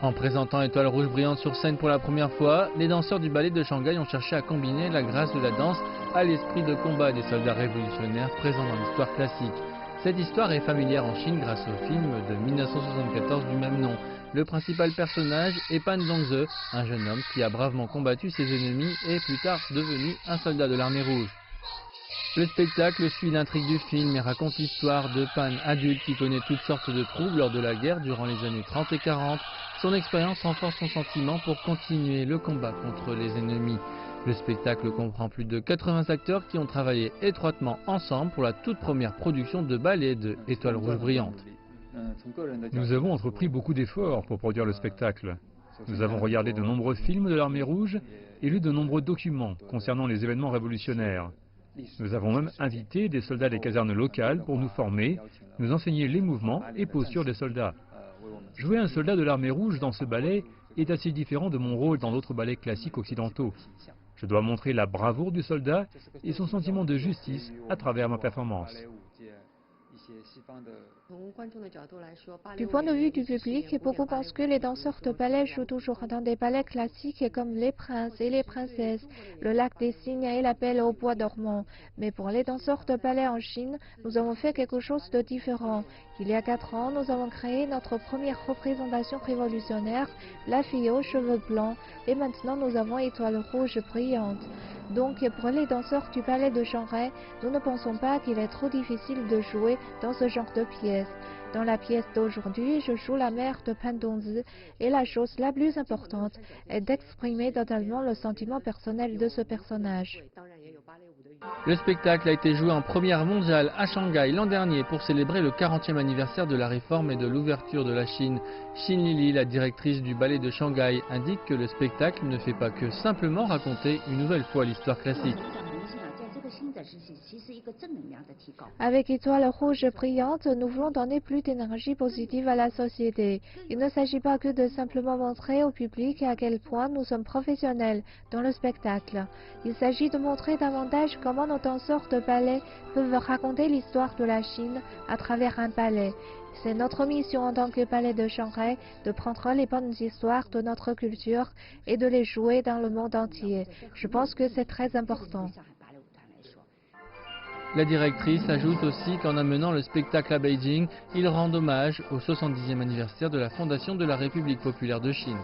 En présentant Étoile rouge brillante sur scène pour la première fois, les danseurs du ballet de Shanghai ont cherché à combiner la grâce de la danse à l'esprit de combat des soldats révolutionnaires présents dans l'histoire classique. Cette histoire est familière en Chine grâce au film de 1974 du même nom. Le principal personnage est Pan Dongze, un jeune homme qui a bravement combattu ses ennemis et plus tard devenu un soldat de l'armée rouge. Le spectacle suit l'intrigue du film et raconte l'histoire de Pan, adulte qui connaît toutes sortes de troubles lors de la guerre durant les années 30 et 40. Son expérience renforce son sentiment pour continuer le combat contre les ennemis. Le spectacle comprend plus de 80 acteurs qui ont travaillé étroitement ensemble pour la toute première production de ballet de Étoile rouge brillante. Nous avons entrepris beaucoup d'efforts pour produire le spectacle. Nous avons regardé de nombreux films de l'armée rouge et lu de nombreux documents concernant les événements révolutionnaires. Nous avons même invité des soldats des casernes locales pour nous former, nous enseigner les mouvements et postures des soldats. Jouer un soldat de l'armée rouge dans ce ballet est assez différent de mon rôle dans d'autres ballets classiques occidentaux. Je dois montrer la bravoure du soldat et son sentiment de justice à travers ma performance. Du point de vue du public, beaucoup pensent que les danseurs de ballet jouent toujours dans des ballets classiques comme Les Princes et les Princesses, Le Lac des Cygnes et La Belle au bois dormant. Mais pour les danseurs de ballet en Chine, nous avons fait quelque chose de différent. Il y a 4 ans, nous avons créé notre première représentation révolutionnaire, La fille aux cheveux blancs, et maintenant nous avons Étoile rouge brillante. Donc pour les danseurs du ballet de Shanghai, nous ne pensons pas qu'il est trop difficile de jouer dans ce genre de pièce. Dans la pièce d'aujourd'hui, je joue la mère de Pan Dongze et la chose la plus importante est d'exprimer totalement le sentiment personnel de ce personnage. Le spectacle a été joué en première mondiale à Shanghai l'an dernier pour célébrer le 40e anniversaire de la réforme et de l'ouverture de la Chine. Xin Lili, la directrice du ballet de Shanghai, indique que le spectacle ne fait pas que simplement raconter une nouvelle fois l'histoire classique. Avec Étoile rouge brillante, nous voulons donner plus d'énergie positive à la société. Il ne s'agit pas que de simplement montrer au public à quel point nous sommes professionnels dans le spectacle. Il s'agit de montrer davantage comment nos danseurs de ballet peuvent raconter l'histoire de la Chine à travers un ballet. C'est notre mission en tant que ballet de Shanghai de prendre les bonnes histoires de notre culture et de les jouer dans le monde entier. Je pense que c'est très important. La directrice ajoute aussi qu'en amenant le spectacle à Beijing, il rend hommage au 70e anniversaire de la fondation de la République populaire de Chine.